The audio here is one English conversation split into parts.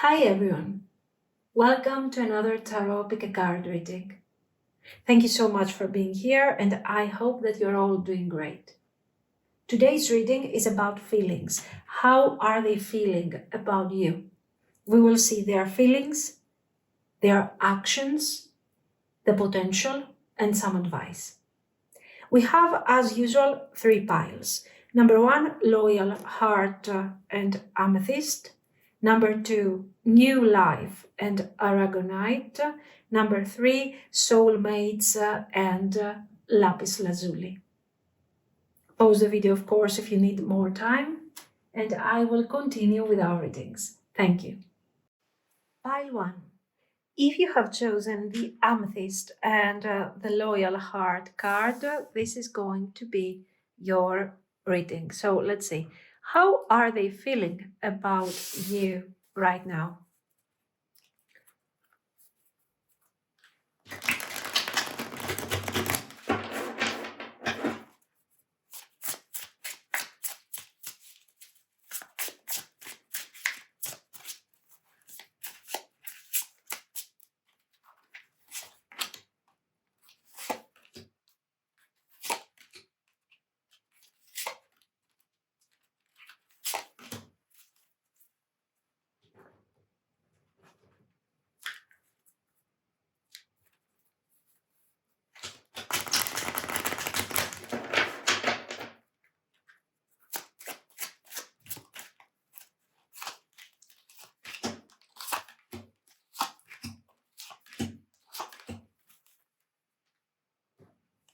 Hi everyone, welcome to another Tarot Pick a Card reading. Thank you so much for being here and I hope that you're all doing great. Today's reading is about feelings. How are they feeling about you? We will see their feelings, their actions, the potential, and some advice. We have, as usual, three piles. Number one, loyal, heart, and amethyst. Number two, new life and Aragonite. Number three, soulmates and Lapis Lazuli. Pause the video, of course, if you need more time, and I will continue with our readings. Thank you. Pile 1. If you have chosen the Amethyst and the Loyal Heart card, this is going to be your reading. So let's see. How are they feeling about you right now?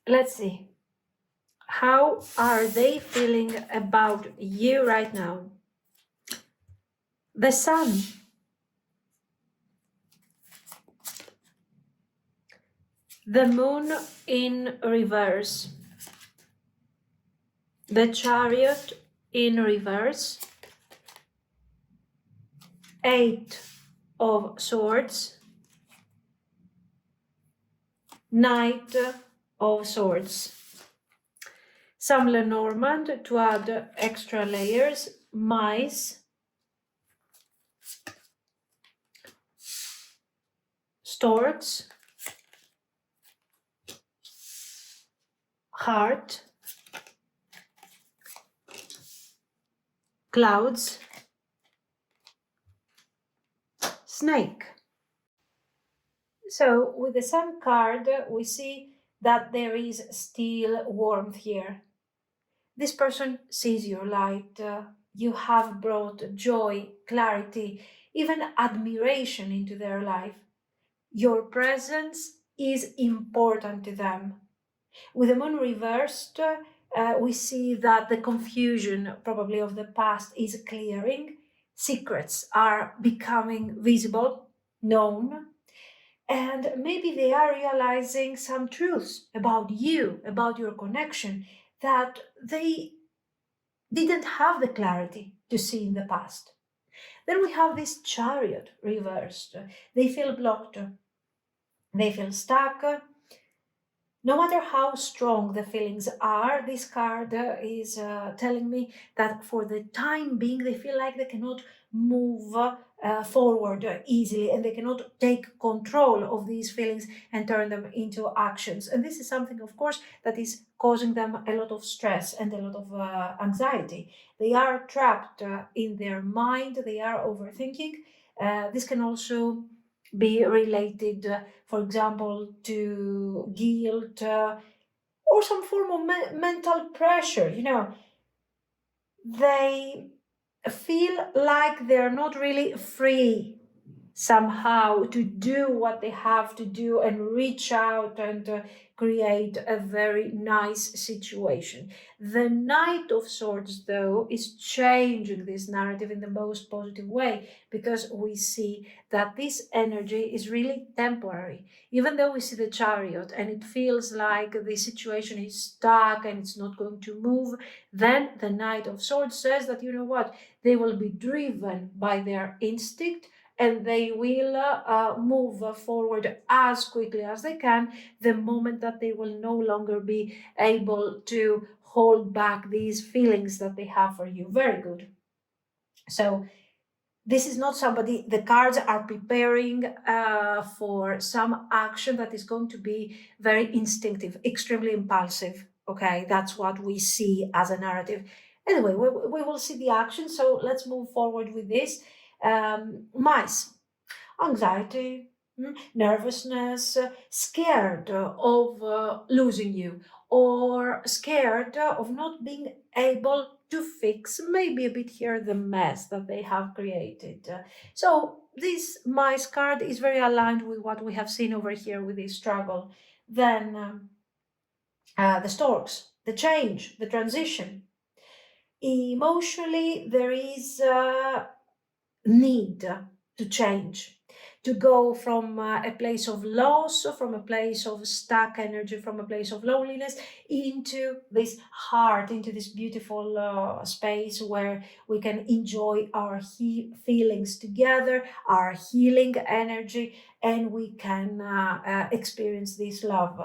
Let's see. How are they feeling about you right now? The Sun. The Moon in reverse. The Chariot in reverse. 8 of Swords. Knight of Swords. Some Lenormand to add extra layers. Mice. Storks. Heart. Clouds. Snake. So with the Sun card, we see that there is still warmth here. This person sees your light. You have brought joy, clarity, even admiration into their life. Your presence is important to them. With the Moon reversed, we see that the confusion probably of the past is clearing. Secrets are becoming visible, known, and maybe they are realizing some truths about you, about your connection, that they didn't have the clarity to see in the past. Then we have this Chariot reversed. They feel blocked, they feel stuck. No matter how strong the feelings are, this card is telling me that for the time being, they feel like they cannot move forward easily and they cannot take control of these feelings and turn them into actions. And this is something, of course, that is causing them a lot of stress and a lot of anxiety. They are trapped in their mind, they are overthinking. This can also be related, for example, to guilt or some form of mental pressure. They feel like they're not really free somehow to do what they have to do and reach out and create a very nice situation. The Knight of Swords, though, is changing this narrative in the most positive way, because we see that this energy is really temporary. Even though we see the Chariot and it feels like the situation is stuck and it's not going to move, then the Knight of Swords says that, you know what, they will be driven by their instinct and they will move forward as quickly as they can the moment that they will no longer be able to hold back these feelings that they have for you. Very good. So This is not somebody, the cards are preparing for some action that is going to be very instinctive, extremely impulsive. Okay, that's what we see as a narrative. Anyway, we will see the action, so let's move forward with this. Mice, anxiety, nervousness, scared of losing you, or scared of not being able to fix maybe a bit here the mess that they have created. So this mice card is very aligned with what we have seen over here with this struggle. Then the storks, the change, the transition. Emotionally, there is need to change, to go from a place of loss, from a place of stuck energy, from a place of loneliness, into this heart, into this beautiful space where we can enjoy our feelings together, our healing energy, and we can experience this love.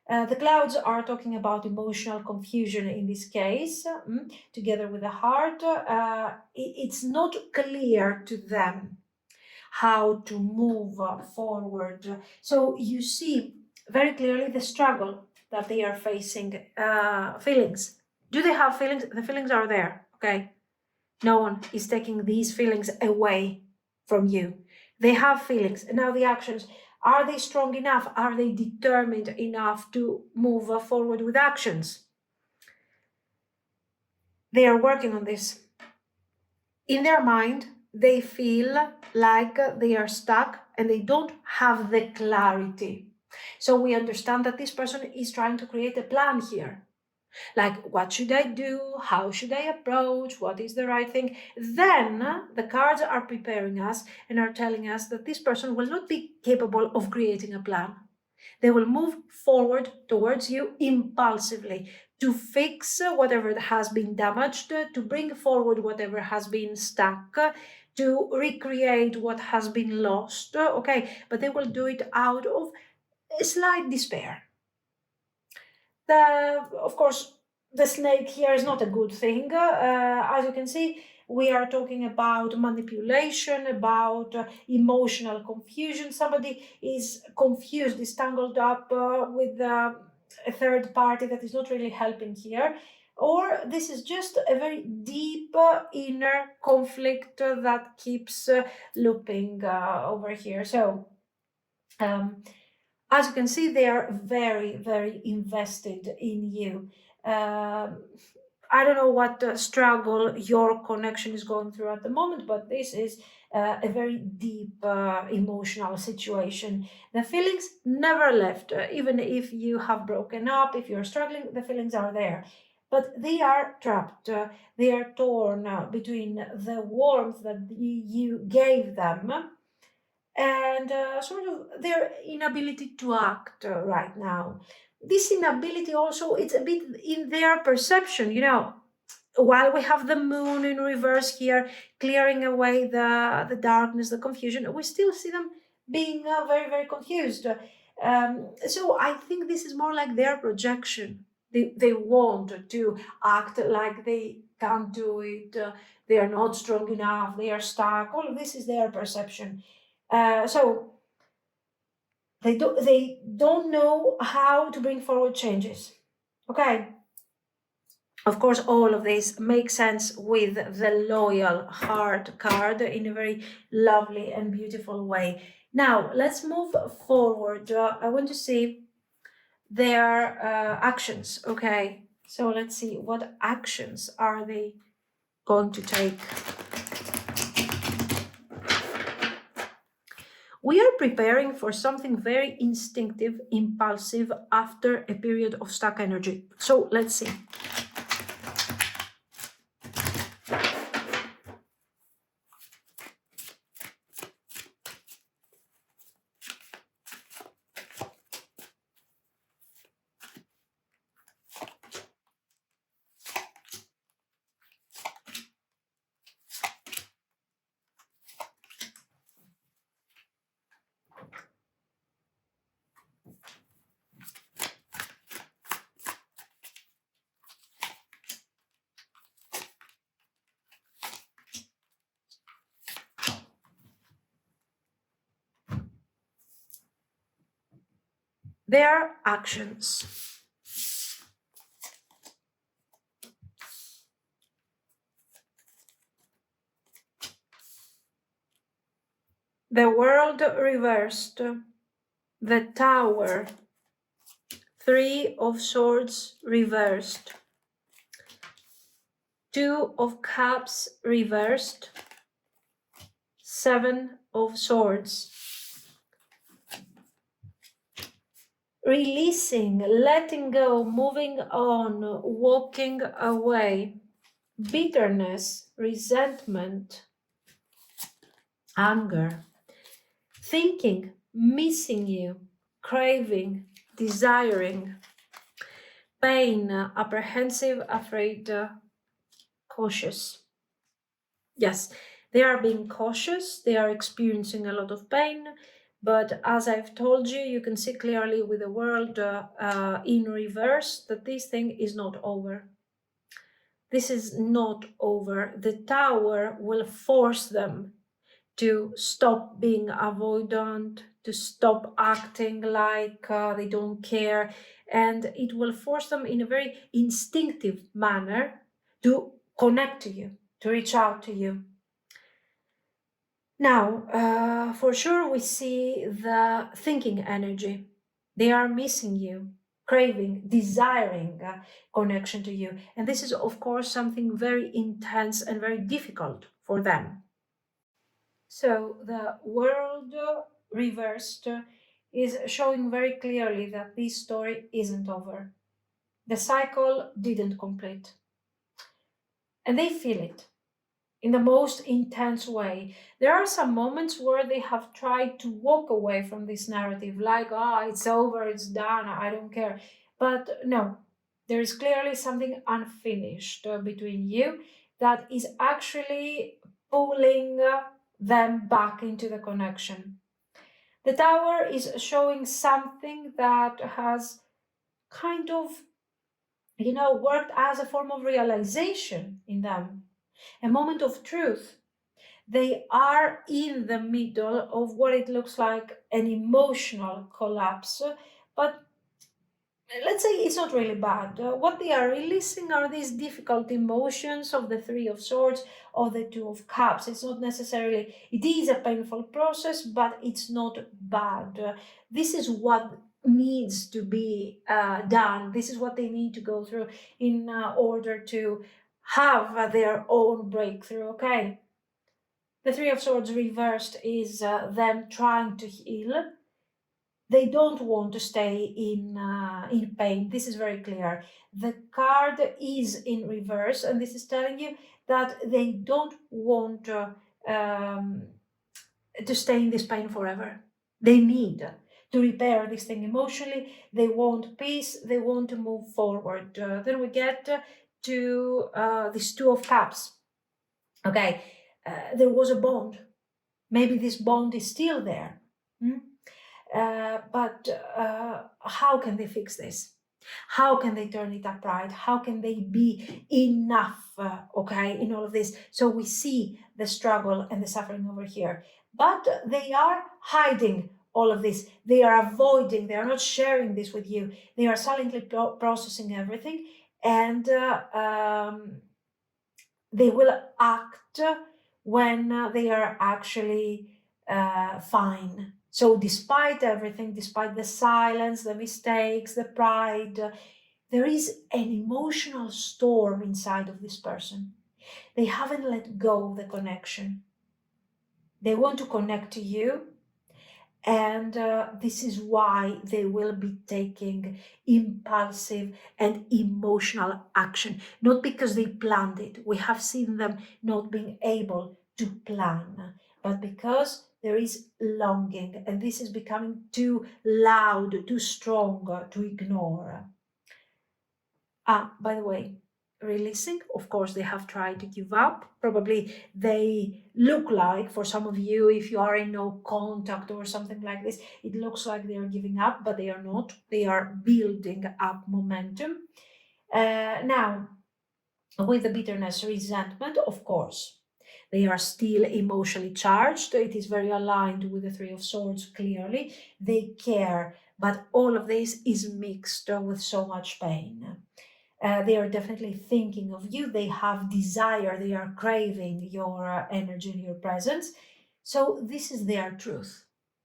The clouds are talking about emotional confusion in this case, together with the heart. It's not clear to them how to move forward. So you see very clearly the struggle that they are facing. Feelings. Do they have feelings? The feelings are there, okay? No one is taking these feelings away from you. They have feelings. Now, the actions, are they strong enough? Are they determined enough to move forward with actions? They are working on this. In their mind, they feel like they are stuck and they don't have the clarity. So we understand that this person is trying to create a plan here. Like, what should I do? How should I approach? What is the right thing? Then the cards are preparing us and are telling us that this person will not be capable of creating a plan. They will move forward towards you impulsively to fix whatever has been damaged, to bring forward whatever has been stuck, to recreate what has been lost. Okay, but they will do it out of a slight despair. Of course, the snake here is not a good thing. As you can see, we are talking about manipulation, about emotional confusion. Somebody is confused, is tangled up with a third party that is not really helping here. Or this is just a very deep inner conflict that keeps looping over here. So, as you can see, they are very, very invested in you. I don't know what struggle your connection is going through at the moment, but this is a very deep emotional situation. The feelings never left, even if you have broken up, if you're struggling, the feelings are there. But they are trapped, they are torn between the warmth that you gave them and sort of their inability to act right now. This inability also, it's a bit in their perception, while we have the moon in reverse here, clearing away the darkness, the confusion, we still see them being very, very confused. So I think this is more like their projection. They want to act like they can't do it, they are not strong enough, they are stuck. All of this is their perception. So they don't know how to bring forward changes. Okay. Of course, all of this makes sense with the loyal heart card in a very lovely and beautiful way. Now, let's move forward. I want to see their actions. Okay. So let's see what actions are they going to take. We are preparing for something very instinctive, impulsive after a period of stuck energy. So let's see. Their actions. The world reversed. The Tower. 3 of Swords reversed. 2 of Cups reversed. 7 of Swords. Releasing, letting go, moving on, walking away. Bitterness, resentment, anger. Thinking, missing you, craving, desiring. Pain, apprehensive, afraid, cautious. Yes, they are being cautious, they are experiencing a lot of pain, but as I've told you, you can see clearly with the world in reverse that this thing is not over. This is not over. The Tower will force them to stop being avoidant, to stop acting like they don't care, and it will force them in a very instinctive manner to connect to you, to reach out to you. Now, for sure, we see the thinking energy. They are missing you, craving, desiring connection to you. And this is, of course, something very intense and very difficult for them. So the world reversed is showing very clearly that this story isn't over. The cycle didn't complete. And they feel it in the most intense way. There are some moments where they have tried to walk away from this narrative, like, it's over, it's done, I don't care. But no, there is clearly something unfinished between you that is actually pulling them back into the connection. The Tower is showing something that has kind of, worked as a form of realization in them, a moment of truth. They are in the middle of what it looks like an emotional collapse, but let's say it's not really bad. What they are releasing are these difficult emotions of the Three of Swords, of the Two of Cups. It's not necessarily, it is a painful process, but it's not bad. This is what needs to be done. This is what they need to go through in order to have their own breakthrough, okay? The Three of Swords reversed is them trying to heal. They don't want to stay in pain. This is very clear. The card is in reverse, and this is telling you that they don't want to stay in this pain forever. They need to repair this thing emotionally. They want peace. They want to move forward. Then we get to this Two of Cups. Okay, there was a bond. Maybe this bond is still there. But how can they fix this? How can they turn it upright? How can they be enough, in all of this? So we see the struggle and the suffering over here. But they are hiding all of this. They are avoiding, they are not sharing this with you. They are silently processing everything, and they will act when they are actually fine. So, despite everything, despite the silence, the mistakes, the pride, there is an emotional storm inside of this person. They haven't let go of the connection. They want to connect to you, and this is why they will be taking impulsive and emotional action, not because they planned it. We have seen them not being able to plan, but because there is longing, and this is becoming too loud, too strong to ignore. By the way, releasing, of course, they have tried to give up. Probably they look like, for some of you, if you are in no contact or something like this, it looks like they are giving up, but they are not. They are building up momentum. Now, with the bitterness, resentment, of course, they are still emotionally charged. It is very aligned with the Three of Swords, clearly. They care, but all of this is mixed with so much pain. They are definitely thinking of you. They have desire. They are craving your energy and your presence. So, this is their truth.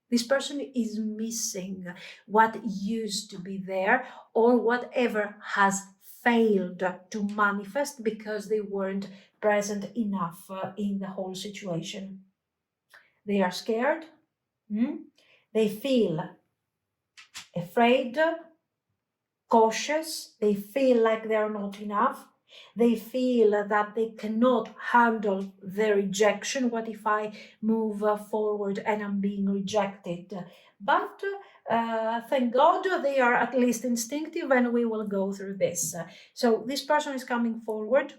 This person is missing what used to be there or whatever has failed to manifest because they weren't present enough in the whole situation. They are scared. They feel afraid, cautious, they feel like they're not enough, they feel that they cannot handle the rejection. What if I move forward and I'm being rejected? But thank God they are at least instinctive and we will go through this. So this person is coming forward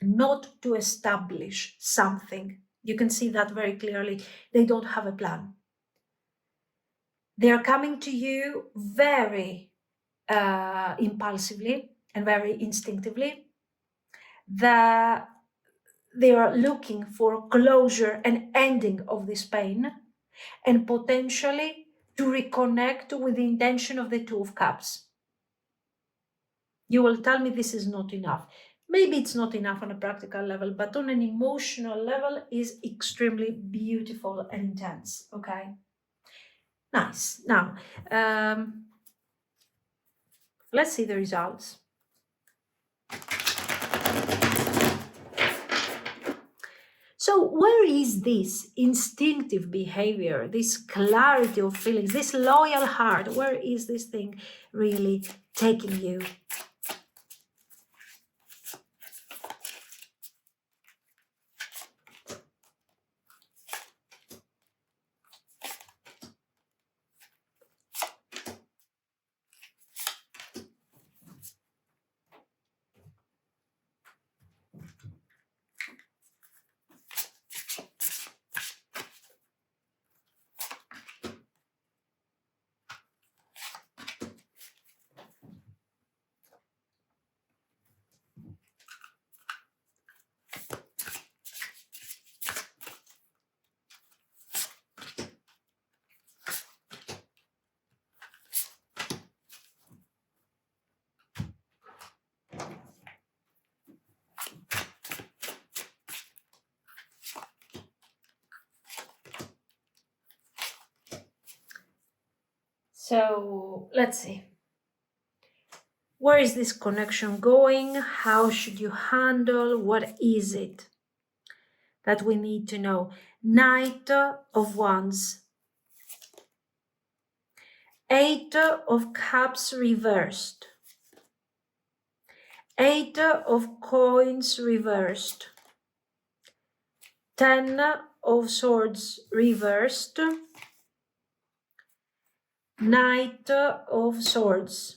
not to establish something. You can see that very clearly. They don't have a plan. They are coming to you very impulsively and very instinctively. They are looking for closure and ending of this pain and potentially to reconnect with the intention of the Two of Cups. You will tell me this is not enough. Maybe it's not enough on a practical level, but on an emotional level is extremely beautiful and intense. Okay? Nice. Now, let's see the results. So, where is this instinctive behavior, this clarity of feelings, this loyal heart? Where is this thing really taking you? So, let's see. Where is this connection going? How should you handle? What is it that we need to know? Knight of Wands, Eight of Cups reversed, Eight of Coins reversed, Ten of Swords reversed, Knight of Swords,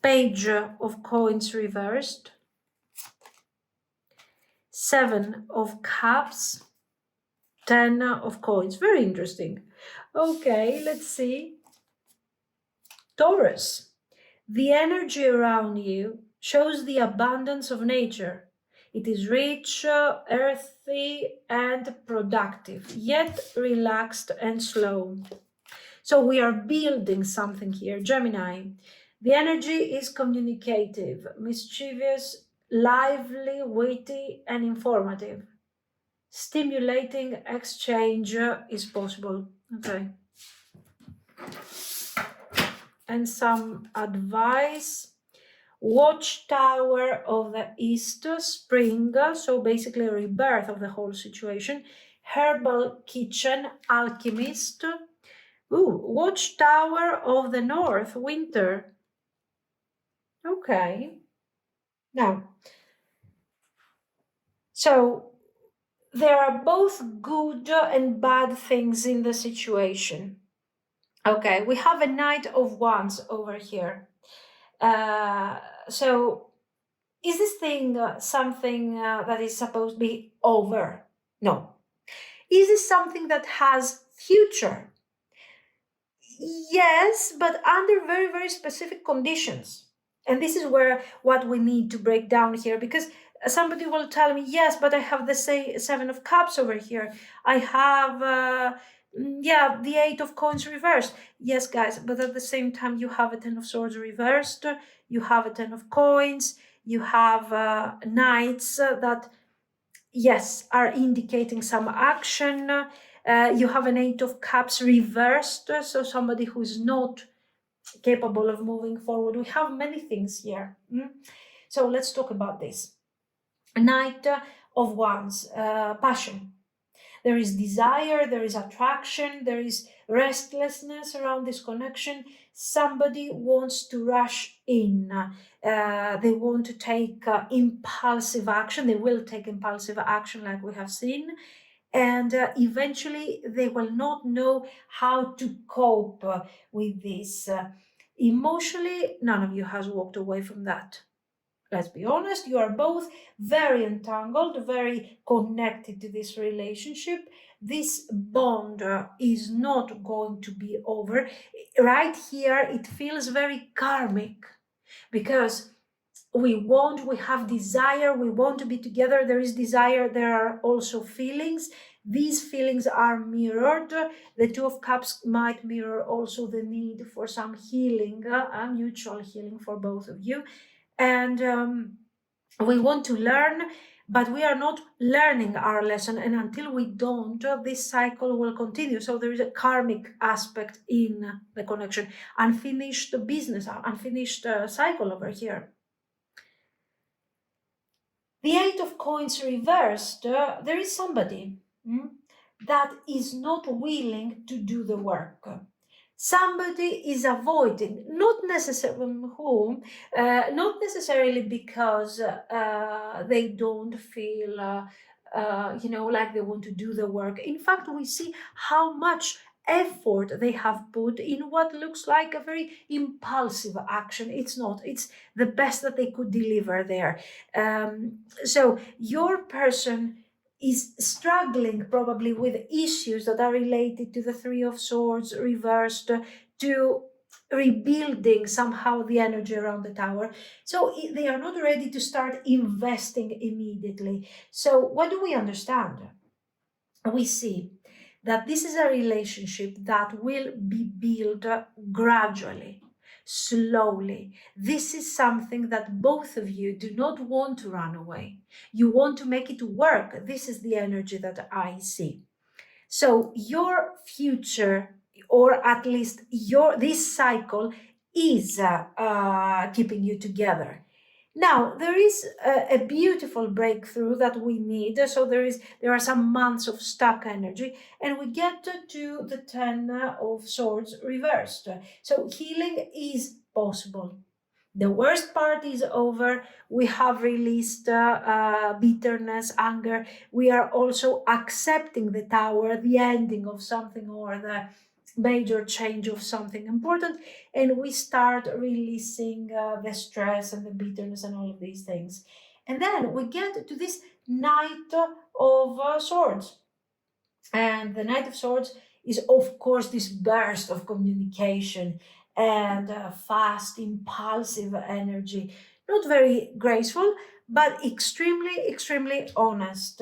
Page of Coins reversed, Seven of Cups, Ten of Coins. Very interesting. Okay, let's see. Taurus. The energy around you shows the abundance of nature. It is rich, earthy, and productive, yet relaxed and slow. So we are building something here. Gemini. The energy is communicative, mischievous, lively, witty, and informative. Stimulating exchange is possible. Okay. And some advice. Watchtower of the East, spring, so basically a rebirth of the whole situation. Herbal kitchen, alchemist. Ooh, Watchtower of the North, winter. Okay. Now, so there are both good and bad things in the situation. Okay, we have a Knight of Wands over here. So is this thing something that is supposed to be over? No. Is this something that has future? Yes, but under very, very specific conditions. And this is where what we need to break down here, because somebody will tell me, yes, but I have the Seven of Cups over here. I have, yeah, the Eight of Coins reversed. Yes, guys, but at the same time, you have a Ten of Swords reversed. You have a Ten of Coins. You have Knights that, yes, are indicating some action. You have an Eight of Cups reversed, so somebody who's not capable of moving forward. We have many things here. So let's talk about this. Knight of Wands, passion. There is desire, there is attraction, there is restlessness around this connection. Somebody wants to rush in. They want to take impulsive action. They will take impulsive action, like we have seen. And eventually, they will not know how to cope with this. Emotionally, none of you has walked away from that. Let's be honest, you are both very entangled, very connected to this relationship. This bond is not going to be over. Right here, it feels very karmic because we have desire, we want to be together. There is desire, there are also feelings. These feelings are mirrored. The Two of Cups might mirror also the need for some healing, mutual healing for both of you. And we want to learn, but we are not learning our lesson. And until we don't, this cycle will continue. So there is a karmic aspect in the connection, unfinished business, unfinished cycle over here. The Eight of Coins reversed, there is somebody that is not willing to do the work. Somebody is avoiding, not necessarily whom, not necessarily because they don't feel, like they want to do the work. In fact, we see how much effort they have put in what looks like a very impulsive action. It's not, it's the best that they could deliver there. So your person is struggling probably with issues that are related to the Three of Swords reversed, to rebuilding somehow the energy around the tower. So they are not ready to start investing immediately. So what do we understand? We see that this is a relationship that will be built gradually, slowly. This is something that both of you do not want to run away. You want to make it work. This is the energy that I see. So your future, or at least this cycle, is keeping you together. Now, there is a beautiful breakthrough that we need. So there are some months of stuck energy, and we get to the Ten of Swords reversed. So healing is possible. The worst part is over. We have released bitterness, anger. We are also accepting the tower, the ending of something, or the major change of something important, and we start releasing the stress and the bitterness and all of these things. And then we get to this Knight of Swords. And the Knight of Swords is, of course, this burst of communication and fast, impulsive energy. Not very graceful, but extremely, extremely honest.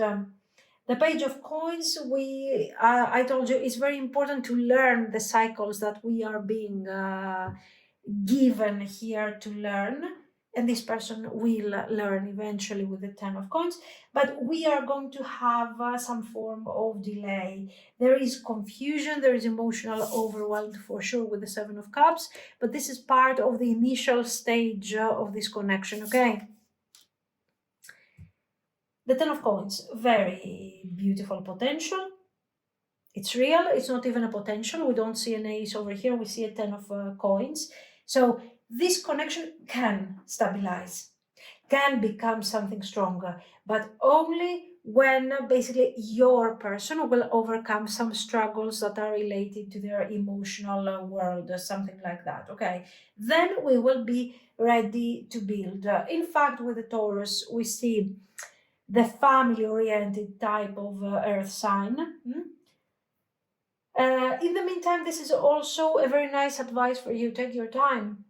The Page of Coins, I told you, it's very important to learn the cycles that we are being given here to learn. And this person will learn eventually with the Ten of Coins. But we are going to have some form of delay. There is confusion, there is emotional overwhelm for sure with the Seven of Cups. But this is part of the initial stage of this connection, okay? The Ten of Coins, very beautiful potential. It's real, it's not even a potential. We don't see an ace over here, we see a Ten of Coins. So this connection can stabilize, can become something stronger, but only when basically your person will overcome some struggles that are related to their emotional world or something like that, okay? Then we will be ready to build. In fact, with the Taurus, we see the family-oriented type of earth sign. In the meantime, this is also a very nice advice for you. Take your time.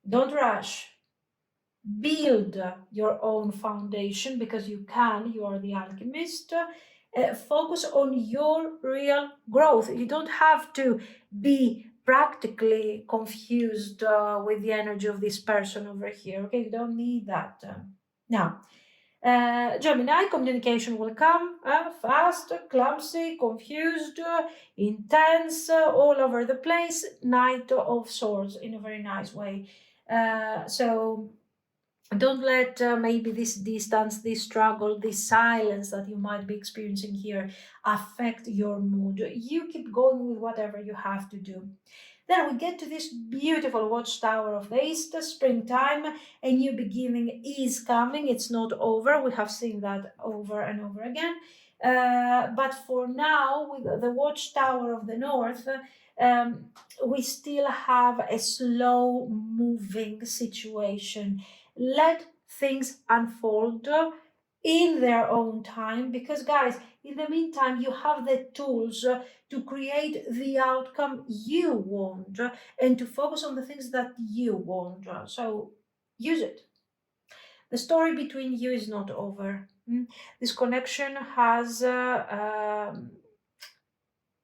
Don't rush. build your own foundation, because you can, you are the alchemist. Focus on your real growth. You don't have to be practically confused with the energy of this person over here. Okay, you don't need that. Now, Gemini, communication will come fast, clumsy, confused, intense, all over the place. Knight of Swords in a very nice way. So don't let maybe this distance, this struggle, this silence that you might be experiencing here affect your mood. You keep going with whatever you have to do. Then we get to this beautiful watchtower of the east, springtime. A new beginning is coming. It's not over. We have seen that over and over again. But for now, with the watchtower of the north, we still have a slow moving situation. Let things unfold in their own time, because guys, in the meantime, you have the tools to create the outcome you want and to focus on the things that you want. So use it. The story between you is not over. This connection has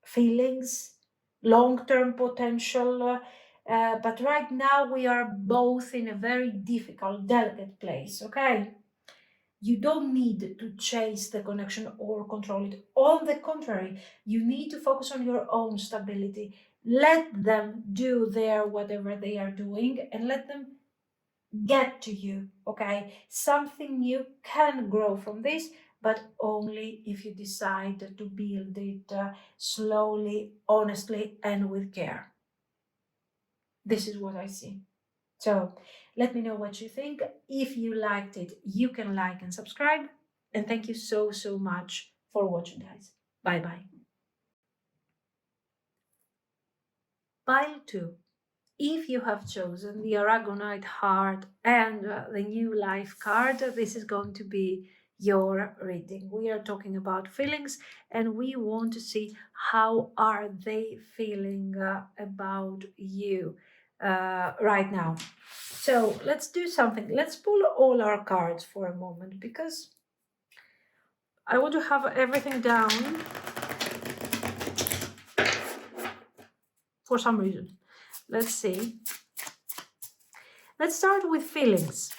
feelings, long-term potential, but right now we are both in a very difficult, delicate place, okay? You don't need to chase the connection or control it. On the contrary, you need to focus on your own stability. Let them do their whatever they are doing and let them get to you, okay? Something new can grow from this, but only if you decide to build it slowly, honestly, and with care. This is what I see. So let me know what you think. If you liked it, you can like and subscribe. And thank you so, so much for watching, guys. Bye bye. Pile 2. If you have chosen the Aragonite heart and the new life card, this is going to be your reading. We are talking about feelings and we want to see how are they feeling about you right now. So let's do something. Let's pull all our cards for a moment, because I want to have everything down for some reason. Let's see. Let's start with feelings.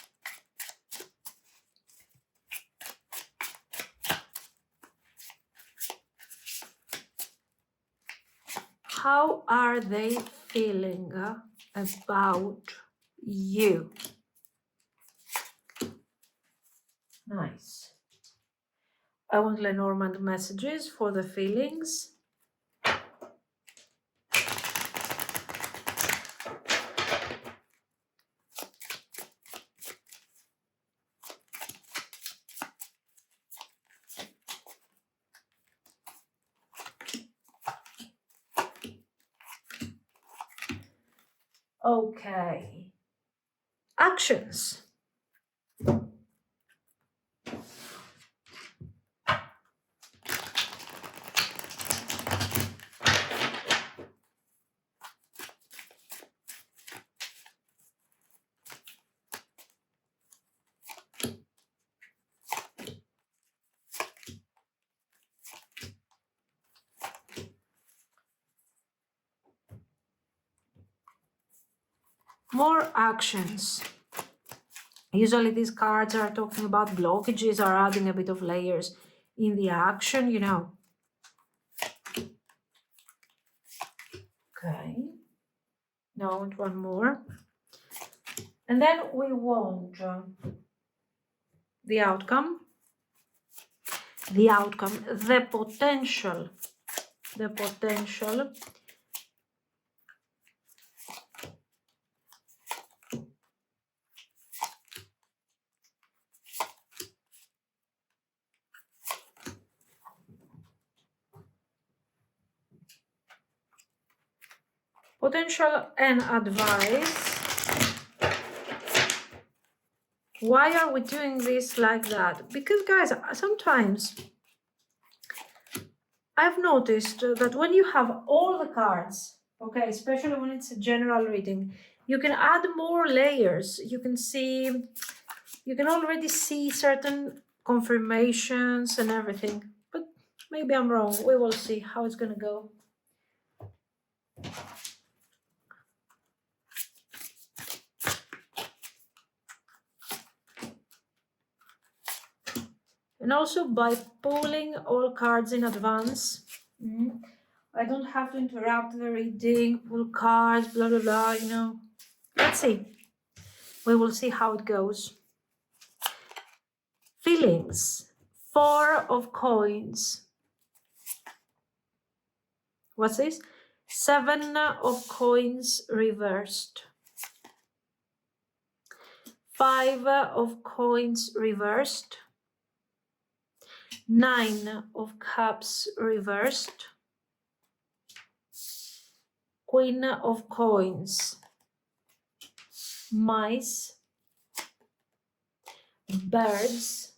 How are they feeling about you? Nice. I want Lenormand messages for the feelings. Okay. Actions. More actions. Usually these cards are talking about blockages, are adding a bit of layers in the action, you know. Okay. Now I want one more. And then we want the outcome, the potential, and advice. Why are we doing this like that? Because guys, sometimes I've noticed that when you have all the cards, okay, especially when it's a general reading, You can add more layers. You can already see certain confirmations and everything, but maybe I'm wrong. We will see how it's gonna go. And also by pulling all cards in advance, I don't have to interrupt the reading, pull cards, blah, blah, blah, you know. Let's see. We will see how it goes. Feelings. 4 of coins. What's this? 7 of coins reversed. 5 of coins reversed. 9 of cups reversed. Queen of coins. Mice. Birds.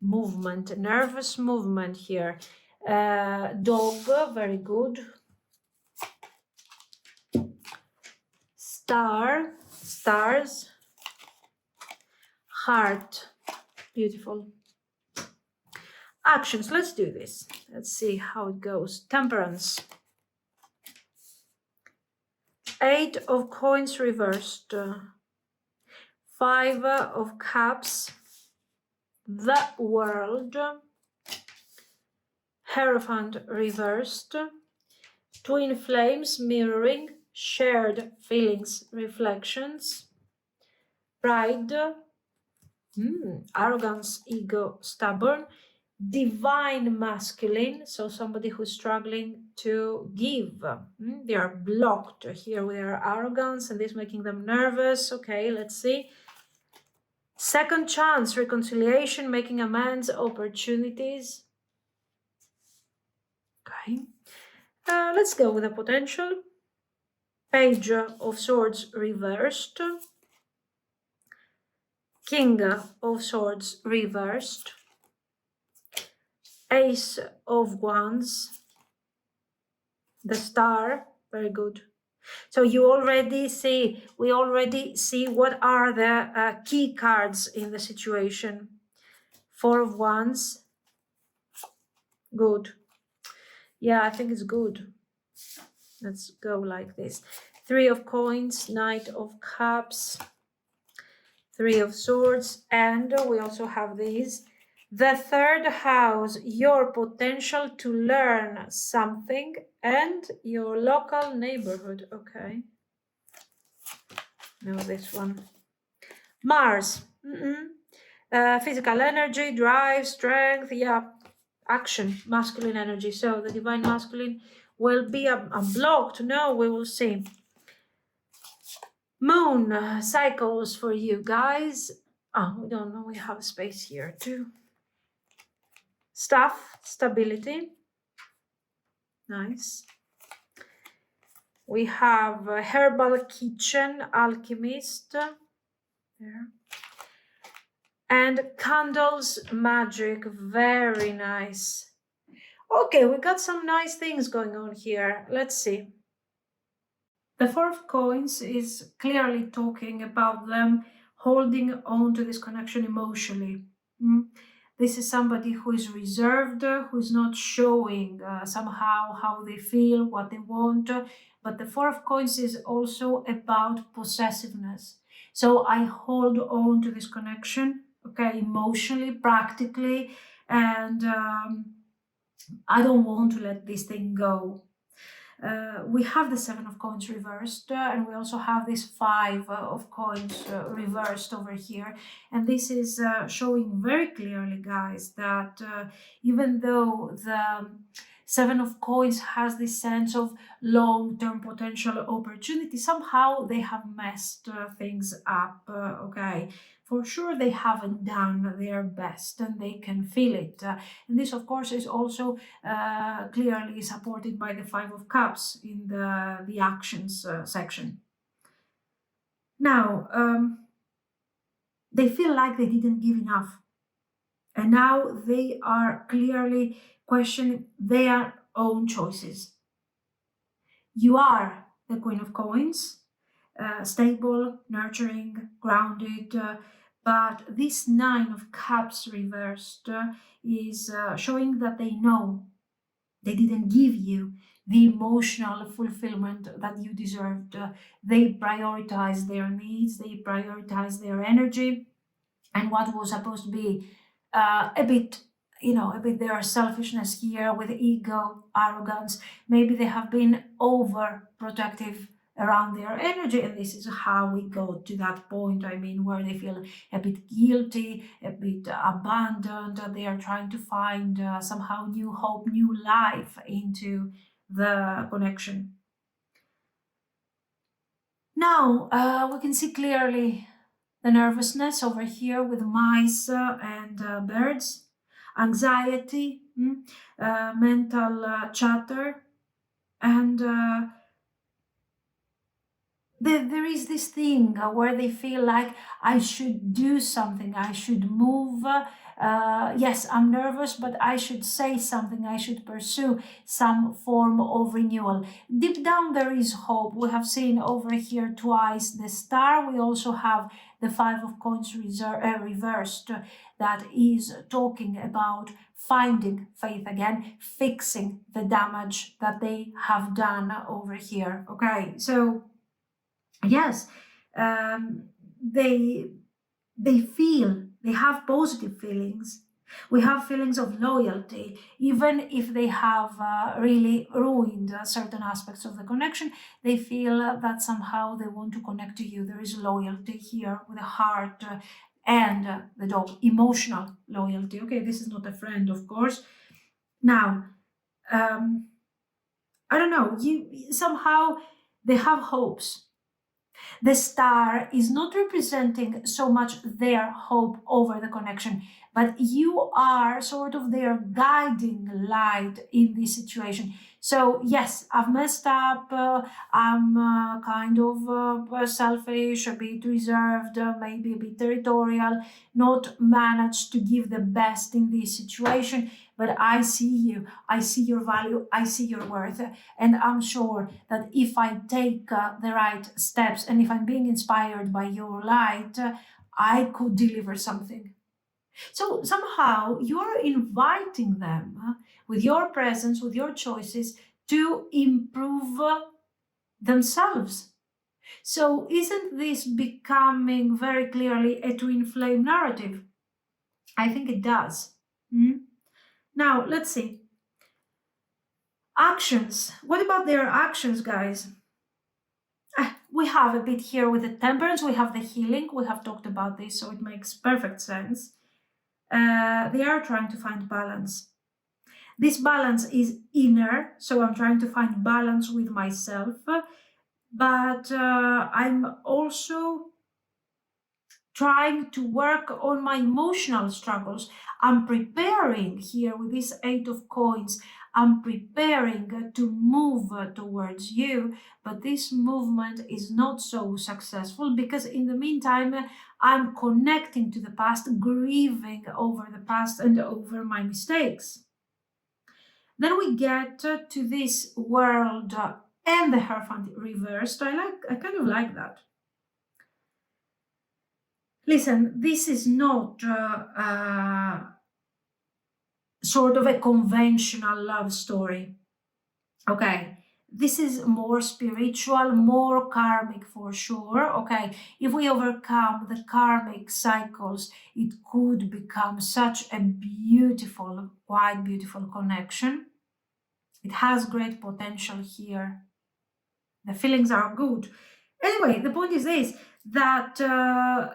Movement, nervous movement here. Dog, very good. Stars. Heart, beautiful. Actions, let's do this. Let's see how it goes. Temperance. 8 of coins reversed. 5 of cups. The World. Hierophant reversed. Twin flames mirroring. Shared feelings reflections. Pride. Arrogance, ego, stubborn. Divine masculine, so somebody who's struggling to give. They are blocked here with their arrogance and this making them nervous. Okay, let's see. Second chance, reconciliation, making amends, opportunities. Okay, let's go with the potential. Page of Swords reversed. King of Swords reversed. Ace of Wands. The Star, very good. So we already see what are the key cards in the situation. 4 of Wands, good. Yeah, I think it's good. Let's go like this. 3 of Coins, Knight of Cups, 3 of Swords, and we also have these. The third house, your potential to learn something, and your local neighborhood. Okay. Now this one. Mars. Physical energy, drive, strength, yeah. Action, masculine energy. So the divine masculine will be unblocked. No, we will see. Moon cycles for you guys. Oh, we don't know. We have a space here too. Staff, stability. Nice. We have herbal kitchen, alchemist. There. And candles, magic, very nice. Okay, we got some nice things going on here. Let's see. The 4 of Coins is clearly talking about them holding on to this connection emotionally. This is somebody who is reserved, who is not showing somehow how they feel, what they want. But the 4 of Coins is also about possessiveness. So I hold on to this connection, okay, emotionally, practically, and I don't want to let this thing go. We have the 7 of Coins reversed, and we also have this 5 of Coins reversed over here. And this is showing very clearly, guys, that even though the 7 of Coins has this sense of long-term potential opportunity, somehow they have messed things up, okay? For sure, they haven't done their best and they can feel it. And this, of course, is also clearly supported by the 5 of Cups in the actions section. Now, they feel like they didn't give enough. And now they are clearly questioning their own choices. You are the Queen of Coins. stable, nurturing, grounded. But this Nine of Cups reversed is showing that they know they didn't give you the emotional fulfillment that you deserved. They prioritized their needs, they prioritized their energy, and what was supposed to be a bit, a bit their selfishness here with ego, arrogance. Maybe they have been overprotective around their energy, and this is how we go to that point. I mean, where they feel a bit guilty, a bit abandoned. They are trying to find somehow new hope, new life into the connection. Now we can see clearly the nervousness over here with mice and birds, anxiety, mental chatter, and there is this thing where they feel like I should do something, I should move. Yes, I'm nervous, but I should say something, I should pursue some form of renewal. Deep down, there is hope. We have seen over here twice the star. We also have the Five of Coins reversed, that is talking about finding faith again, fixing the damage that they have done over here. Okay, so yes, um, they feel, they have positive feelings. We have feelings of loyalty, even if they have really ruined certain aspects of the connection. They feel that somehow they want to connect to you. There is loyalty here with the heart and the dog, emotional loyalty. Okay, this is not a friend, of course. Now, um, I don't know. You somehow they have hopes. The star is not representing so much their hope over the connection, but you are sort of their guiding light in this situation. So, yes, I've messed up. I'm kind of selfish, a bit reserved, maybe a bit territorial, not managed to give the best in this situation. But I see you, I see your value, I see your worth. And I'm sure that if I take the right steps and if I'm being inspired by your light, I could deliver something. So somehow you're inviting them with your presence, with your choices, to improve themselves. So isn't this becoming very clearly a twin flame narrative? I think it does. Hmm? Now, let's see. Actions. What about their actions, guys? We have a bit here with the temperance, we have the healing, we have talked about this, so it makes perfect sense. They are trying to find balance. This balance is inner, so I'm trying to find balance with myself, but I'm also trying to work on my emotional struggles. I'm preparing here with this Eight of Coins. I'm preparing to move towards you, but this movement is not so successful because in the meantime, I'm connecting to the past, grieving over the past and over my mistakes. Then we get to this world and the Hierophant reversed. I kind of like that. Listen, this is not sort of a conventional love story. Okay, this is more spiritual, more karmic for sure. Okay, if we overcome the karmic cycles, it could become such a beautiful, quite beautiful connection. It has great potential here. The feelings are good. Anyway, the point is this, that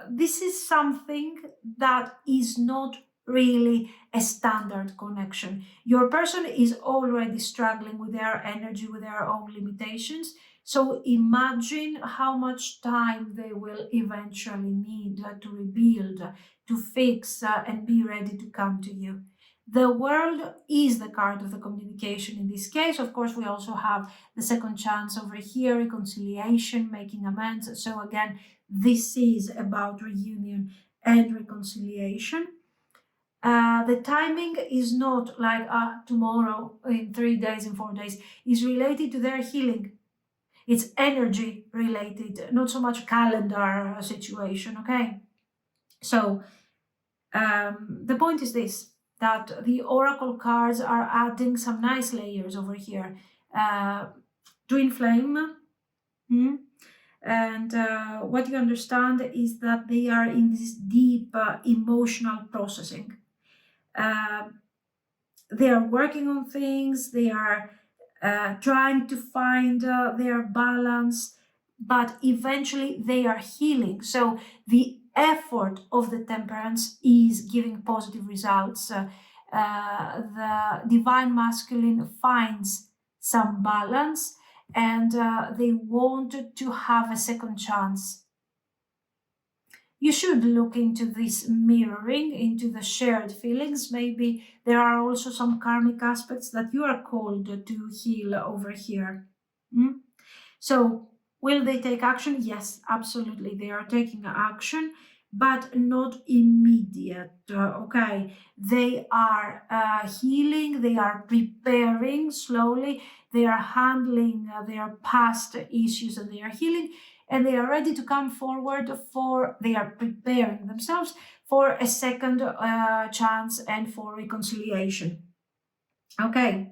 this is something that is not really a standard connection. Your person is already struggling with their energy, with their own limitations. So imagine how much time they will eventually need to rebuild, to fix, and be ready to come to you. The world is the card of the communication in this case. Of course, we also have the second chance over here, reconciliation, making amends. So again, this is about reunion and reconciliation. The timing is not like tomorrow, in 3 days, in 4 days, is related to their healing. It's energy related, not so much calendar situation, okay? So the point is this, that the oracle cards are adding some nice layers over here. Twin flame. And what you understand is that they are in this deep emotional processing. Uh, they are working on things, they are trying to find their balance, but eventually they are healing. So the effort of the temperance is giving positive results. The divine masculine finds some balance, and they want to have a second chance. You should look into this mirroring, into the shared feelings. Maybe there are also some karmic aspects that you are called to heal over here. Mm? So, will they take action? Yes, absolutely. They are taking action, but not immediate. Okay, they are healing, they are preparing slowly, they are handling their past issues and they are healing, and they are ready to come forward for, they are preparing themselves for a second chance and for reconciliation. Okay.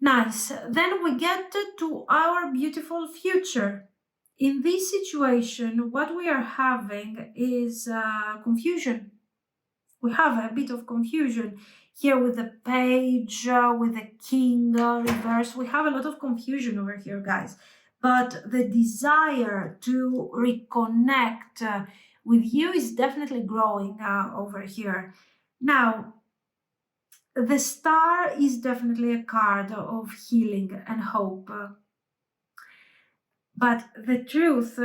Nice. Then we get to our beautiful future. In this situation, what we are having is confusion. We have a bit of confusion here with the page, with the king reverse. We have a lot of confusion over here, guys. But the desire to reconnect with you is definitely growing over here. Now, the star is definitely a card of healing and hope. But the truth,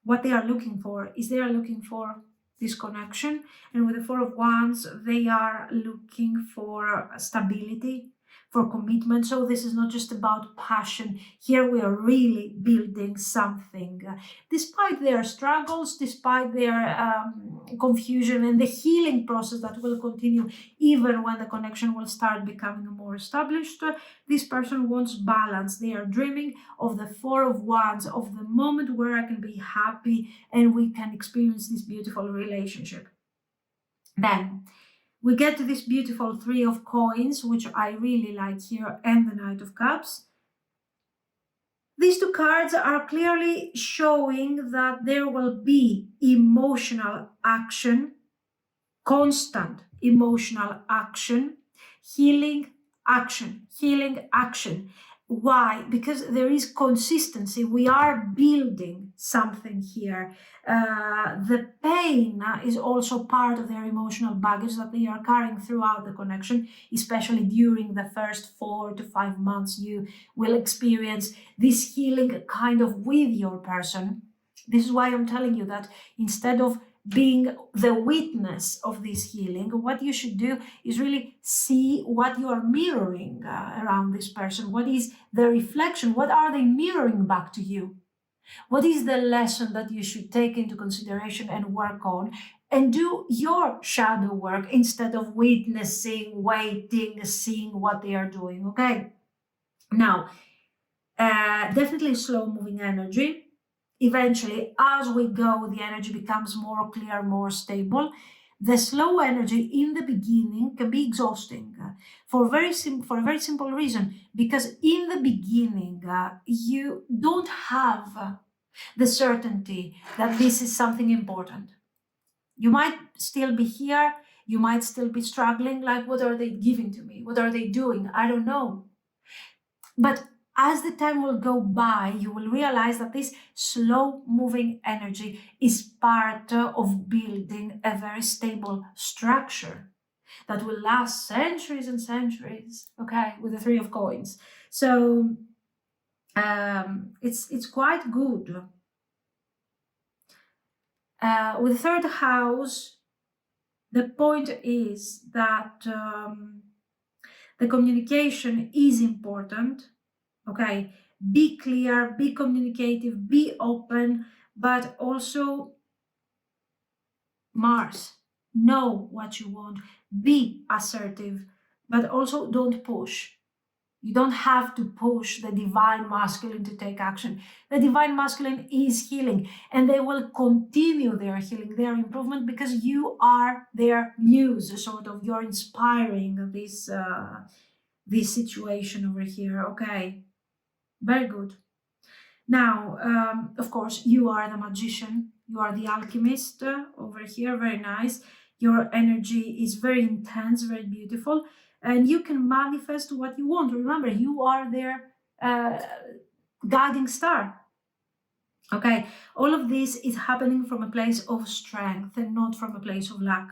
what they are looking for, is they are looking for this connection. And with the Four of Wands, they are looking for stability, for commitment. So this is not just about passion. Here we are really building something. Despite their struggles, despite their confusion and the healing process that will continue even when the connection will start becoming more established, this person wants balance. They are dreaming of the Four of Wands, of the moment where I can be happy and we can experience this beautiful relationship. Then we get to this beautiful Three of Coins, which I really like here, and the Knight of Cups. These two cards are clearly showing that there will be emotional action, constant emotional action, healing action. Why? Because there is consistency. We are building something here. The pain is also part of their emotional baggage that they are carrying throughout the connection, especially during the first 4 to 5 months. You will experience this healing kind of with your person. This is why I'm telling you that instead of being the witness of this healing, what you should do is really see what you are mirroring around this person. What is the reflection? What are they mirroring back to you? What is the lesson that you should take into consideration and work on? And do your shadow work instead of witnessing, waiting, seeing what they are doing, okay? Now, definitely slow moving energy. Eventually, as we go, the energy becomes more clear, more stable. The slow energy in the beginning can be exhausting for a very simple reason, because in the beginning you don't have the certainty that this is something important. You might still be here, you might still be struggling, like, what are they giving to me? What are they doing? I don't know. But as the time will go by, you will realize that this slow moving energy is part of building a very stable structure that will last centuries and centuries, okay, with the Three of Coins. So it's quite good. With the third house, the point is that the communication is important. Okay, be clear, be communicative, be open, but also Mars, know what you want, be assertive, but also don't push. You don't have to push the divine masculine to take action. The divine masculine is healing, and they will continue their healing, their improvement, because you are their muse, sort of. You're inspiring this situation over here. Okay, very good. Now, of course, you are the magician. You are the alchemist over here. Very nice. Your energy is very intense, very beautiful, and you can manifest what you want. Remember, you are their guiding star. Okay, all of this is happening from a place of strength and not from a place of lack.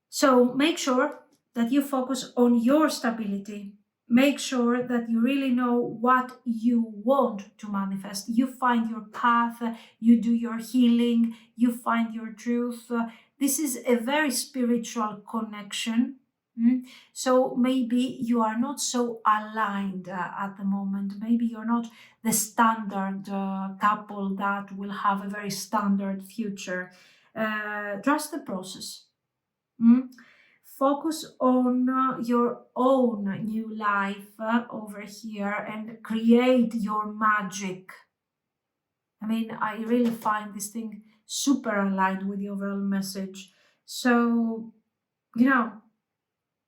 So make sure that you focus on your stability. Make sure that you really know what you want to manifest. You find your path, you do your healing, you find your truth. This is a very spiritual connection. So maybe you are not so aligned at the moment. Maybe you're not the standard couple that will have a very standard future. Trust the process. Focus on your own new life over here and create your magic. I mean, I really find this thing super aligned with the overall message. So,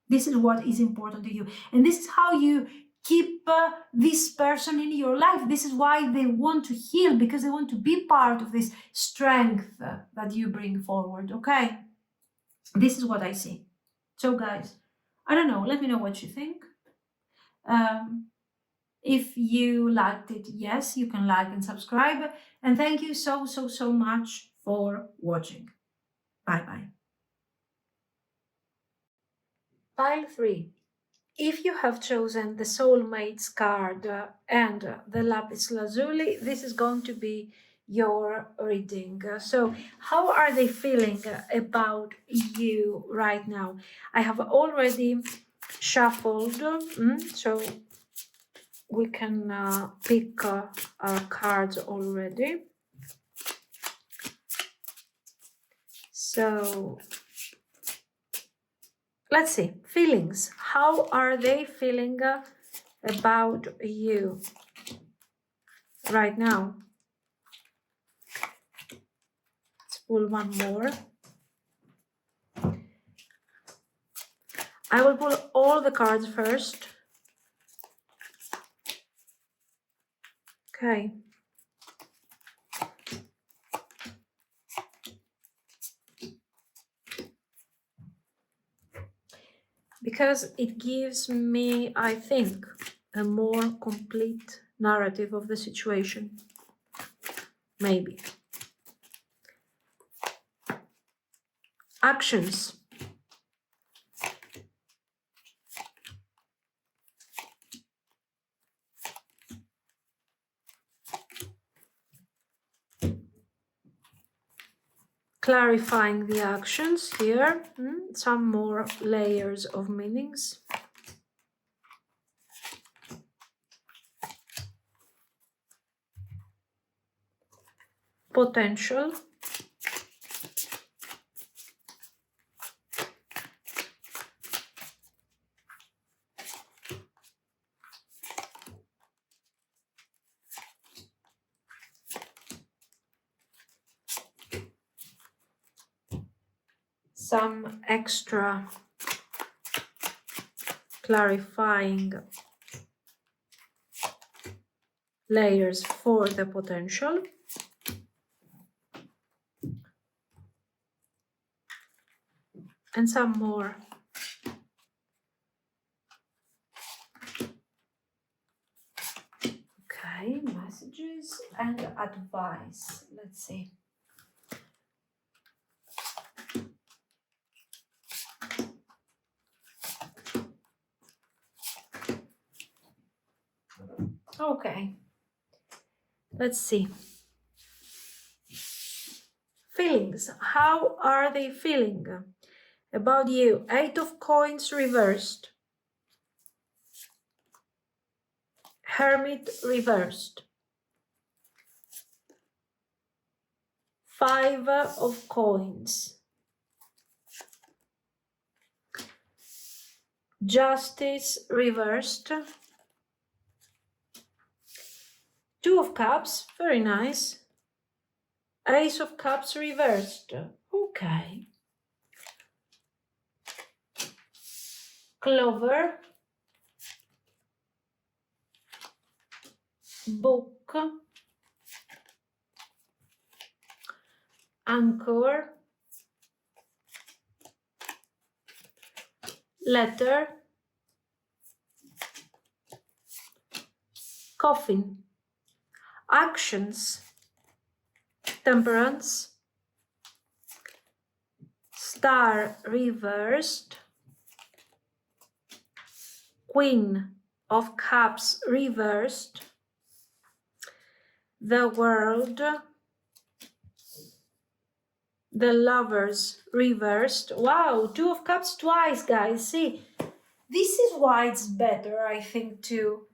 this is what is important to you. And this is how you keep this person in your life. This is why they want to heal, because they want to be part of this strength that you bring forward. Okay? This is what I see. So guys, I don't know, let me know what you think. If you liked it, yes, you can like and subscribe. And thank you so much for watching. Bye. Pile 3. If you have chosen the Soulmates card and the Lapis Lazuli, this is going to be your reading. So how are they feeling about you right now? I have already shuffled, so we can pick our cards already. So let's see, feelings. How are they feeling about you right now? Let's pull one more. I will pull all the cards first. Okay. Because it gives me, I think, a more complete narrative of the situation. Maybe. Actions. Clarifying the actions here. Some more layers of meanings. Potential. Some extra clarifying layers for the potential. And some more messages and advice. Let's see. Okay, let's see. Feelings. How are they feeling about you? 8 of Coins reversed. Hermit reversed. 5 of Coins. Justice reversed. Two of Cups, very nice. Ace of Cups reversed. Okay. Clover. Book. Anchor. Letter. Coffin. Actions. Temperance. Star reversed. Queen of Cups reversed. The World. The Lovers reversed. Wow, Two of Cups twice, guys. See, this is why it's better, I think, to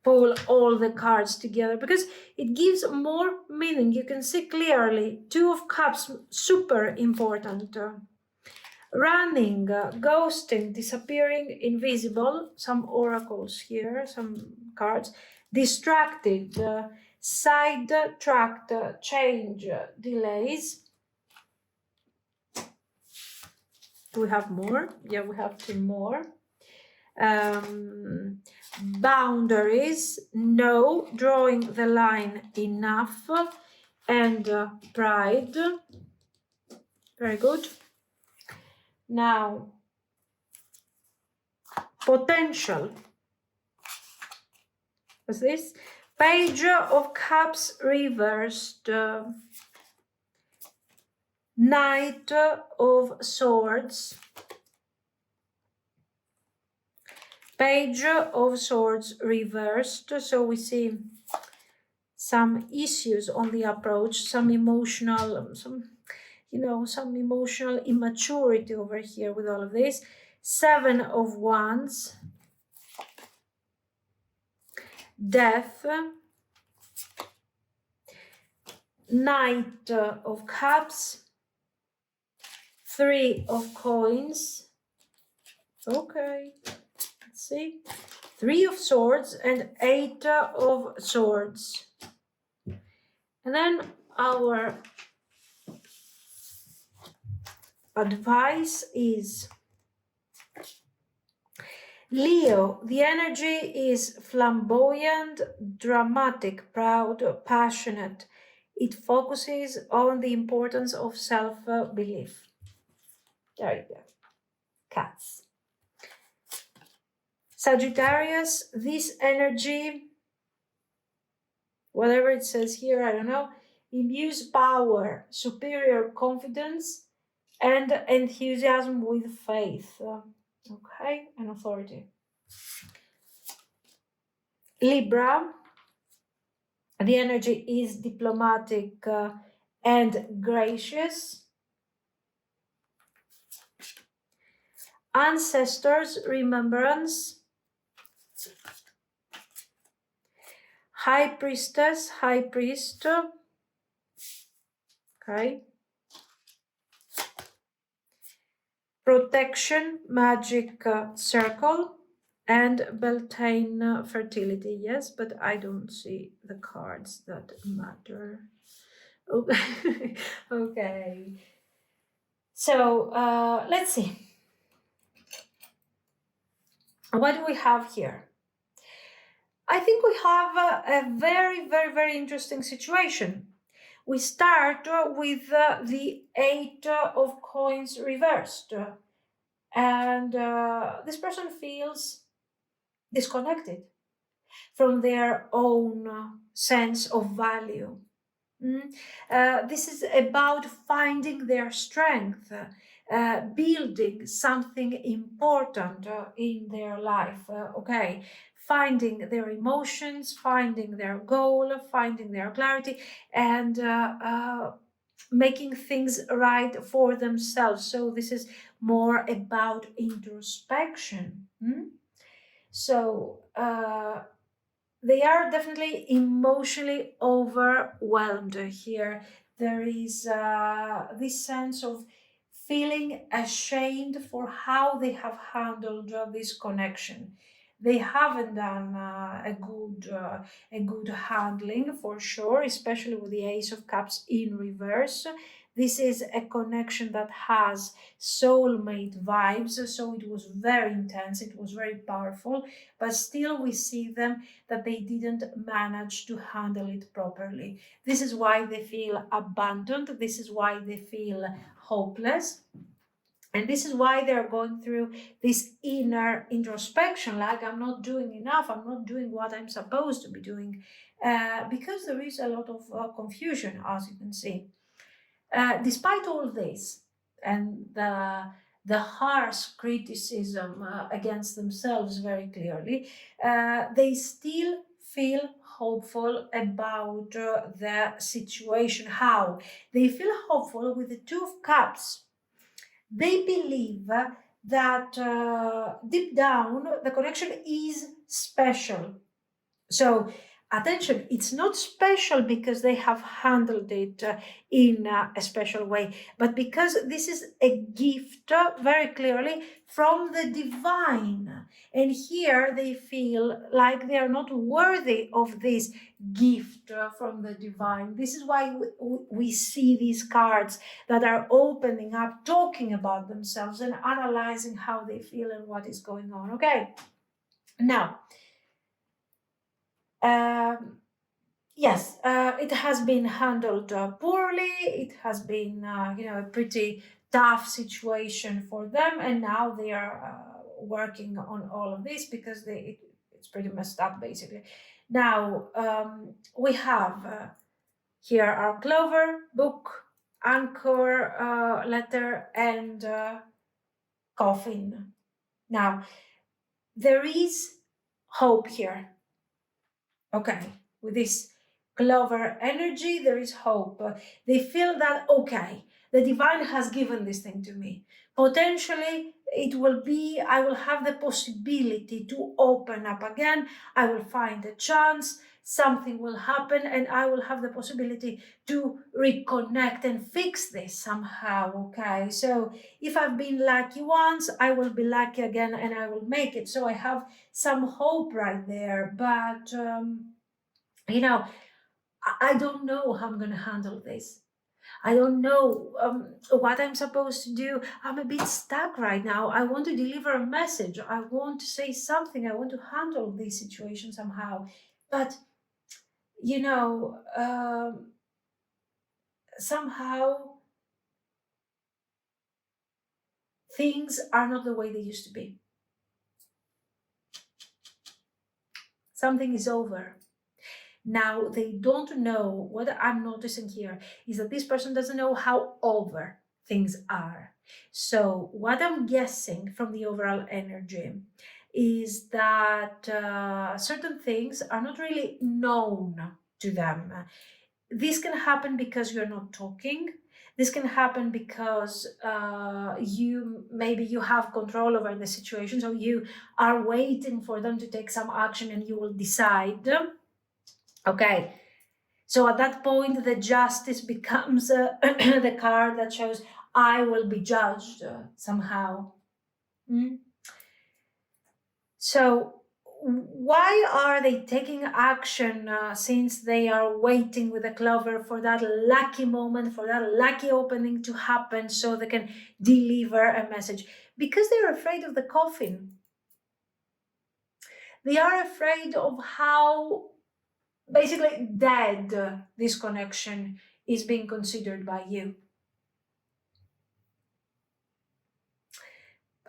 pull all the cards together, because it gives more meaning. You can see clearly. Two of Cups, super important. Running, ghosting, disappearing, invisible. Some oracles here, some cards. Distracted, sidetracked, change, delays. Do we have more? Yeah, we have two more. Boundaries, no, drawing the line, enough, and pride. Very good. Now, potential. What's this? Page of Cups reversed. Knight of Swords. Page of Swords reversed. So we see some issues on the approach, some emotional, some emotional immaturity over here with all of this. Seven of Wands. Death. Knight of Cups. Three of Coins. Okay, let's see. Three of Swords and Eight of Swords. And then our advice is Leo, the energy is flamboyant, dramatic, proud, passionate. It focuses on the importance of self-belief. There you go. Cats. Sagittarius, this energy, whatever it says here, I don't know, imbues power, superior confidence, and enthusiasm with faith. Okay, and authority. Libra, the energy is diplomatic and gracious. Ancestors, remembrance. High priestess, high priest. Okay. Protection, magic circle. And Beltane fertility, yes, but I don't see the cards that matter. Okay. Okay. So let's see. What do we have here? I think we have a very, very, very interesting situation. We start with the Eight of Coins reversed. And this person feels disconnected from their own sense of value. This is about finding their strength, building something important in their life, okay? Finding their emotions, finding their goal, finding their clarity, and making things right for themselves. So this is more about introspection. So they are definitely emotionally overwhelmed here. There is this sense of feeling ashamed for how they have handled this connection. They haven't done a good handling for sure, especially with the Ace of Cups in reverse. This is a connection that has soulmate vibes, so it was very intense, it was very powerful, but still we see them that they didn't manage to handle it properly. This is why they feel abandoned, this is why they feel hopeless. And this is why they're going through this inner introspection, like I'm not doing enough, I'm not doing what I'm supposed to be doing, because there is a lot of confusion, as you can see. Despite all this and the harsh criticism against themselves very clearly, they still feel hopeful about the situation. How? They feel hopeful with the Two of Cups. They believe that deep down the connection is special. So, attention, it's not special because they have handled it in a special way, but because this is a gift very clearly from the divine. And here they feel like they are not worthy of this gift from the divine. This is why we see these cards that are opening up, talking about themselves and analyzing how they feel and what is going on. Okay, now, um, yes, it has been handled poorly. It has been, a pretty tough situation for them, and now they are working on all of this because it's pretty messed up, basically. Now we have here our Clover book, Anchor letter, and Coffin. Now there is hope here. Okay, with this Clover energy, there is hope. They feel that, okay, the divine has given this thing to me. Potentially, I will have the possibility to open up again. I will find a chance, something will happen, and I will have the possibility to reconnect and fix this somehow. Okay, so if I've been lucky once, I will be lucky again and I will make it. So I have some hope right there, but I don't know how I'm going to handle this. I don't know what I'm supposed to do. I'm a bit stuck right now. I want to deliver a message. I want to say something. I want to handle this situation somehow. But, you know, somehow things are not the way they used to be. Something is over. Now, they don't know, what I'm noticing here is that this person doesn't know how over things are. So, what I'm guessing from the overall energy is that certain things are not really known to them. This can happen because you're not talking. This can happen because you have control over the situation, so you are waiting for them to take some action and you will decide. Okay, so at that point, the justice becomes the card that shows I will be judged somehow. Mm? So, why are they taking action since they are waiting with the Clover for that lucky moment, for that lucky opening to happen so they can deliver a message? Because they're afraid of the coffin. They are afraid of how basically dead this connection is being considered by you.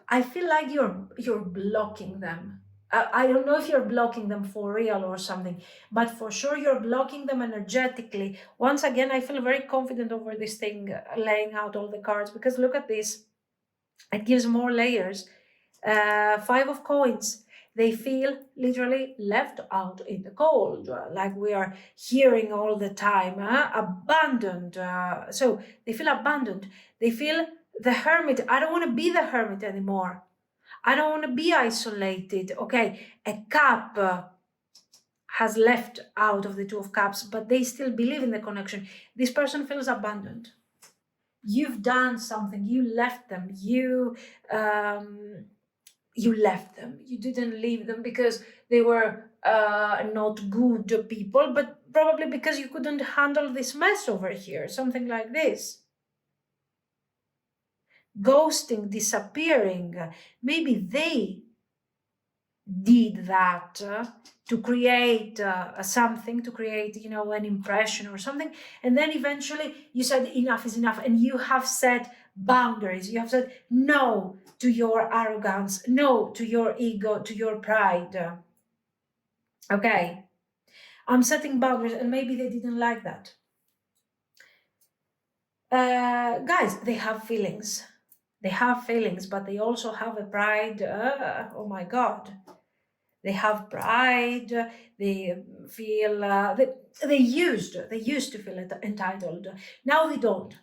I feel like you're blocking them. I don't know if you're blocking them for real or something, but for sure you're blocking them energetically. Once again, I feel very confident over this thing, laying out all the cards, because look at this. It gives more layers. Five of Coins. They feel literally left out in the cold, like we are hearing all the time, abandoned. So they feel abandoned. They feel the hermit. I don't want to be the hermit anymore. I don't want to be isolated. Okay, a cup has left out of the Two of Cups, but they still believe in the connection. This person feels abandoned. You've done something, you left them, you left them. You didn't leave them because they were not good people, but probably because you couldn't handle this mess over here, something like this. Ghosting, disappearing. Maybe they did that to create something, to create, an impression or something. And then eventually you said enough is enough, and you have set boundaries. You have said no to your arrogance, no to your ego, to your pride. Okay, I'm setting boundaries, and maybe they didn't like that. Guys, they have feelings. They have feelings, but they also have a pride. Oh my God. They have pride. They feel they used to feel entitled. Now they don't.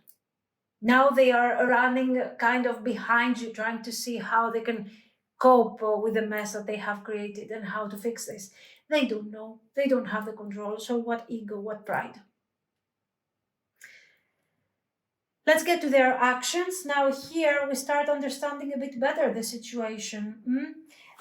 Now they are running kind of behind you, trying to see how they can cope with the mess that they have created and how to fix this. They don't know. They don't have the control. So what ego, what pride? Let's get to their actions. Now here we start understanding a bit better the situation.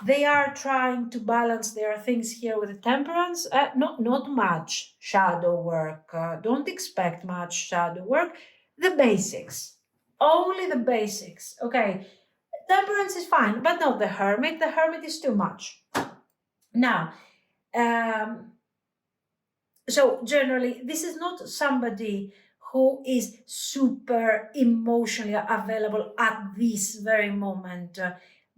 They are trying to balance their things here with the temperance. Not much shadow work. Don't expect much shadow work. The basics. Only the basics. Okay. Temperance is fine, but not the hermit. The hermit is too much. Now, so generally, this is not somebody who is super emotionally available at this very moment,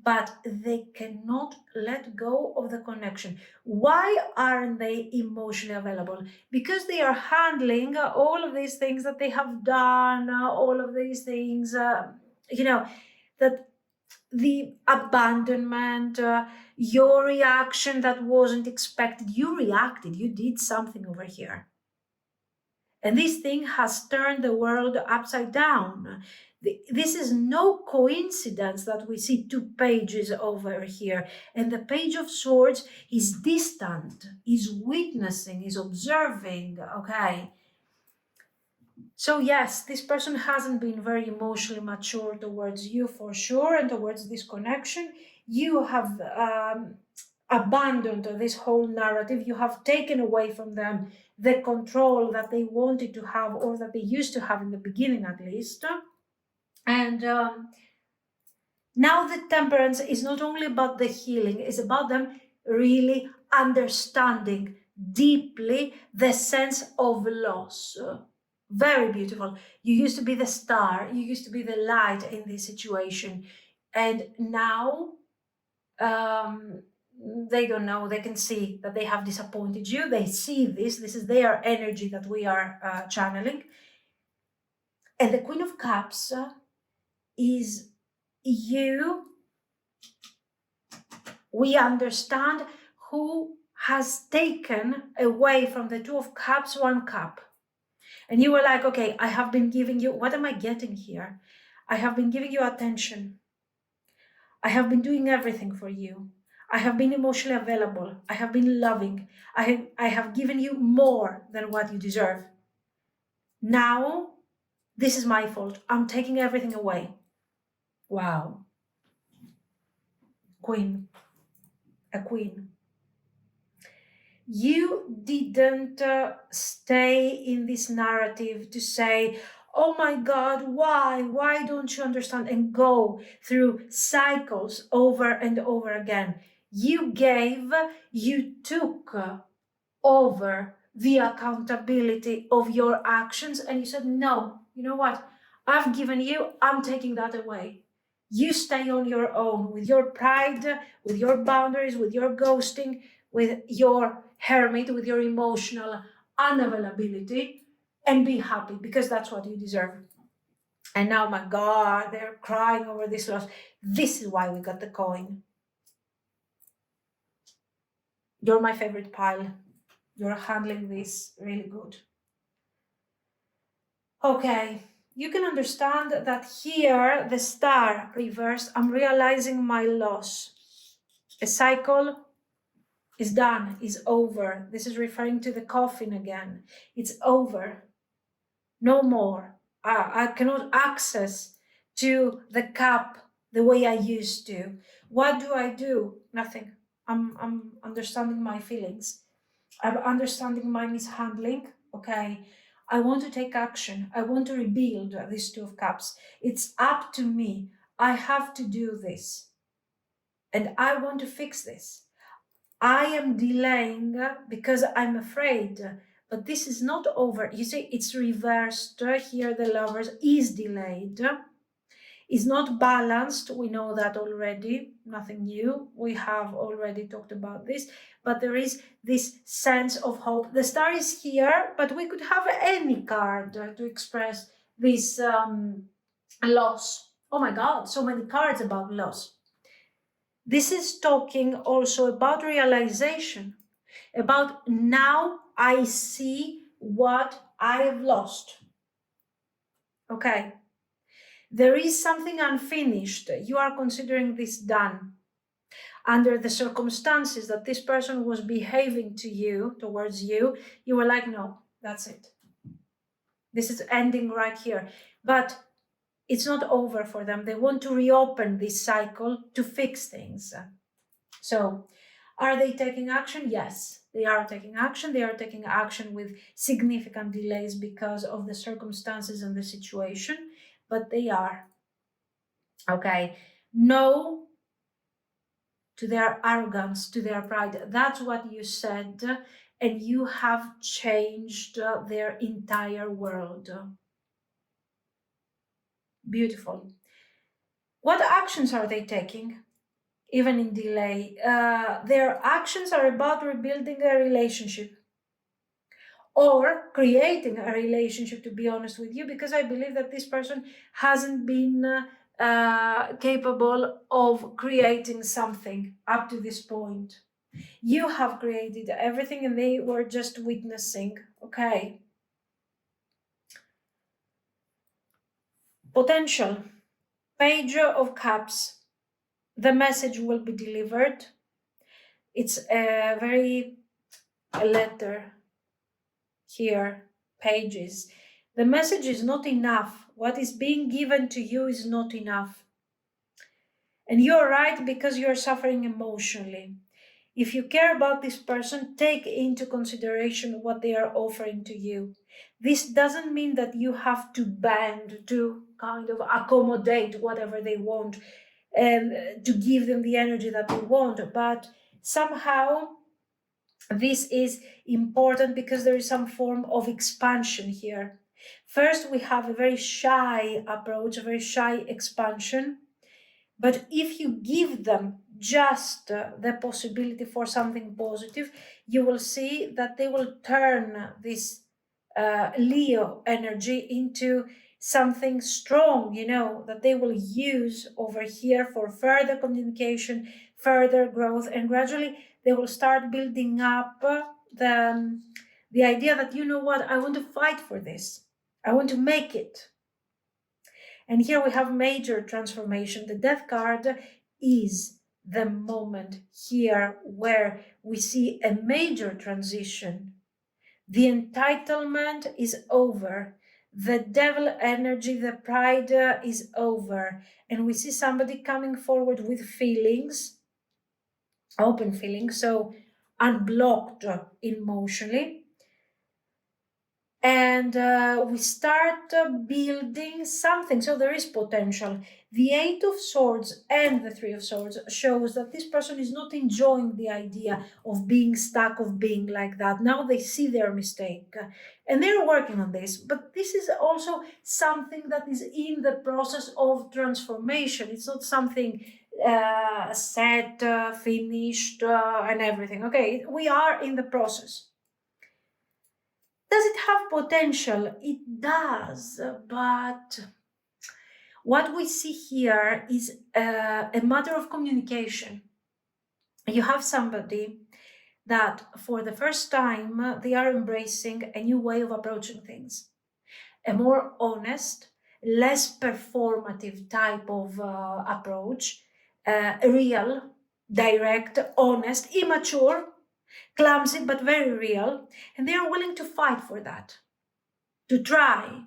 but they cannot let go of the connection. Why aren't they emotionally available? Because they are handling all of these things that they have done, all of these things, that the abandonment, your reaction that wasn't expected. You reacted, you did something over here. And this thing has turned the world upside down. This is no coincidence that we see two pages over here. And the Page of Swords is distant, is witnessing, is observing, okay? So yes, this person hasn't been very emotionally mature towards you for sure, and towards this connection. You have abandoned this whole narrative. You have taken away from them the control that they wanted to have, or that they used to have in the beginning at least. And now the temperance is not only about the healing, it's about them really understanding deeply the sense of loss. Very beautiful. You used to be the star, you used to be the light in this situation, and now they don't know. They can see that they have disappointed you. They see this is their energy that we are channeling. And the Queen of Cups is you. We understand who has taken away from the Two of Cups 1 cup. And you were like, okay, I have been giving you, what am I getting here? I have been giving you attention. I have been doing everything for you. I have been emotionally available. I have been loving. I have given you more than what you deserve. Now, this is my fault. I'm taking everything away. Wow. Queen. A queen. You didn't stay in this narrative to say, oh my God, why? Why don't you understand? And go through cycles over and over again. You gave, you took over the accountability of your actions, and you said, no, you know what? I've given you, I'm taking that away. You stay on your own with your pride, with your boundaries, with your ghosting, with your hermit, with your emotional unavailability, and be happy, because that's what you deserve. And now, my God, they're crying over this loss. This is why we got the coin. You're my favorite pile. You're handling this really good. Okay, you can understand that here, the star reversed, I'm realizing my loss. A cycle is done, is over. This is referring to the coffin again. It's over. No more. I cannot access to the cup the way I used to. What do? Nothing. I'm understanding my feelings. I'm understanding my mishandling. Okay. I want to take action. I want to rebuild this Two of Cups. It's up to me. I have to do this. And I want to fix this. I am delaying because I'm afraid, but this is not over. You see, it's reversed. Here, the Lovers is delayed, is not balanced. We know that already, nothing new. We have already talked about this, but there is this sense of hope. The Star is here, but we could have any card to express this loss. Oh my God, so many cards about loss. This is talking also about realization, about now I see what I have lost. Okay. There is something unfinished. You are considering this done. Under the circumstances that this person was behaving to you, towards you, you were like, no, that's it. This is ending right here. But it's not over for them. They want to reopen this cycle to fix things. So, are they taking action? Yes, they are taking action. They are taking action with significant delays because of the circumstances and the situation, but they are. Okay, no to their arrogance, to their pride. That's what you said, and you have changed their entire world. Beautiful. What actions are they taking? Even in delay, their actions are about rebuilding a relationship or creating a relationship, to be honest with you, because I believe that this person hasn't been capable of creating something up to this point. You have created everything and they were just witnessing. Okay. Potential. Page of Cups. The message will be delivered. It's a letter here, pages. The message is not enough. What is being given to you is not enough. And you're right because you're suffering emotionally. If you care about this person, take into consideration what they are offering to you. This doesn't mean that you have to bend to kind of accommodate whatever they want and to give them the energy that they want, but somehow this is important because there is some form of expansion here. First, we have a very shy approach, a very shy expansion. But if you give them just the possibility for something positive, you will see that they will turn this Leo energy into something strong, that they will use over here for further communication, further growth, and gradually they will start building up the idea that, you know what, I want to fight for this. I want to make it. And here we have major transformation. The Death card is the moment here where we see a major transition. The entitlement is over. The devil energy, the pride is over. And we see somebody coming forward with feelings, open feelings, so unblocked emotionally. And we start building something. So there is potential. The Eight of Swords and the Three of Swords shows that this person is not enjoying the idea of being stuck, of being like that. Now they see their mistake and they're working on this. But this is also something that is in the process of transformation. It's not something set, finished, and everything. Okay, we are in the process. Does it have potential? It does, but what we see here is a matter of communication. You have somebody that for the first time they are embracing a new way of approaching things, a more honest, less performative type of approach, real, direct, honest, immature, clumsy, but very real, and they are willing to fight for that, to try.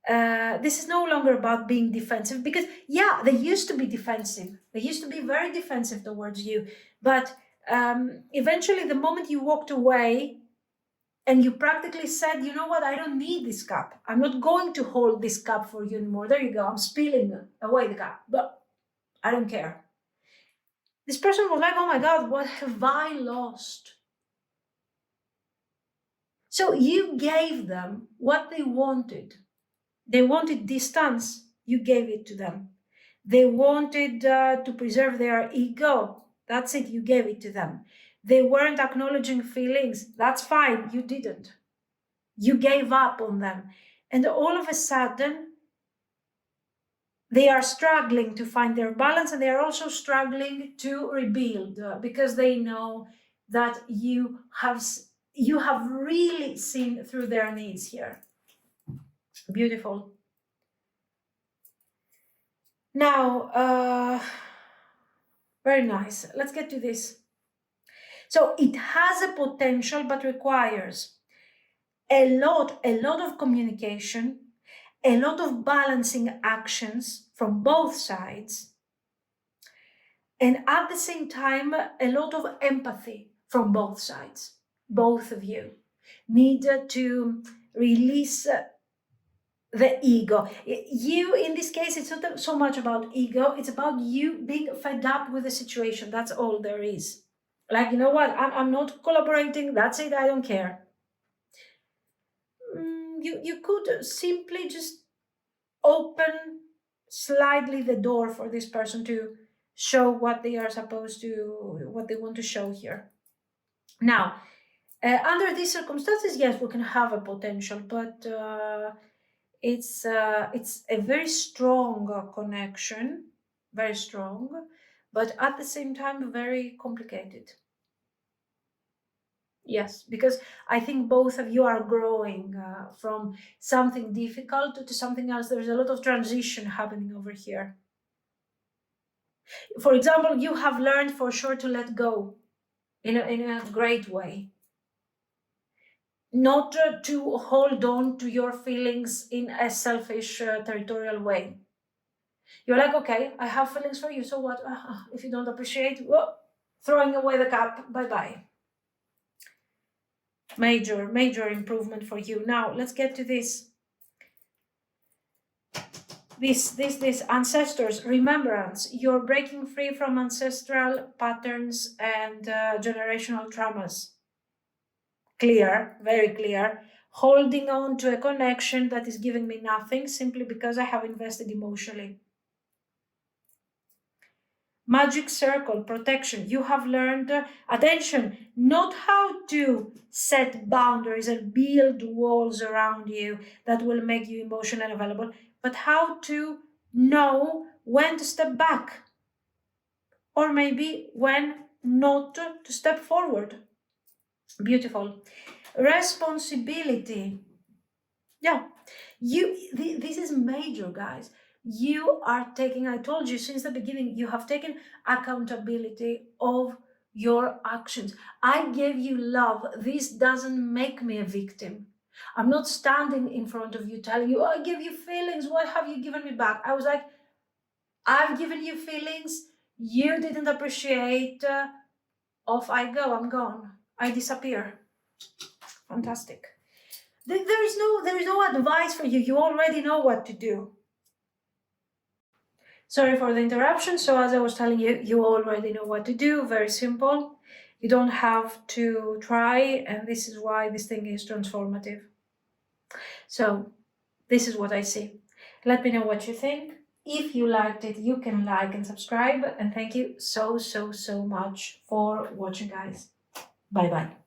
This is no longer about being defensive, because yeah, they used to be defensive. They used to be very defensive towards you. But eventually, the moment you walked away and you practically said, you know what, I don't need this cup. I'm not going to hold this cup for you anymore. There you go. I'm spilling away the cup, but I don't care. This person was like, oh my God, what have I lost? So you gave them what they wanted. They wanted distance, you gave it to them. They wanted to preserve their ego. That's it, you gave it to them. They weren't acknowledging feelings. That's fine, you didn't. You gave up on them. And all of a sudden, they are struggling to find their balance, and they are also struggling to rebuild because they know that you have really seen through their needs here. Beautiful. Now, very nice. Let's get to this. So it has a potential, but requires a lot of communication, a lot of balancing actions from both sides, and at the same time, a lot of empathy from both sides. Both of you need to release the ego. You, in this case, it's not so much about ego, it's about you being fed up with the situation. That's all there is. Like, you know what, I'm not collaborating, that's it, I don't care. You could simply just open slightly the door for this person to show what they are supposed to, what they want to show here. Now, under these circumstances, yes, we can have a potential, but it's a very strong connection, very strong, but at the same time very complicated. Yes, because I think both of you are growing from something difficult to something else. There's a lot of transition happening over here. For example, you have learned for sure to let go in a great way. Not to hold on to your feelings in a selfish, territorial way. You're like, okay, I have feelings for you, so what? If you don't appreciate, well, throwing away the cup, bye-bye. Major improvement for you. Now, let's get to this. This ancestors, remembrance. You're breaking free from ancestral patterns and generational traumas. Clear, very clear. Holding on to a connection that is giving me nothing simply because I have invested emotionally. Magic circle, protection. You have learned, attention, not how to set boundaries and build walls around you that will make you emotionally available, but how to know when to step back, or maybe when not to step forward. Beautiful. Responsibility. Yeah, this is major, guys. You are taking, I told you since the beginning, you have taken accountability of your actions. I gave you love. This doesn't make me a victim. I'm not standing in front of you telling you, I give you feelings. What have you given me back? I was like, I've given you feelings. You didn't appreciate. Off I go. I'm gone. I disappear. Fantastic. There is no advice for you. You already know what to do. Sorry for the interruption. So as I was telling you, you already know what to do. Very simple. You don't have to try, and this is why this thing is transformative. So this is what I see. Let me know what you think. If you liked it, you can like and subscribe. And thank you so much for watching, guys. Bye-bye.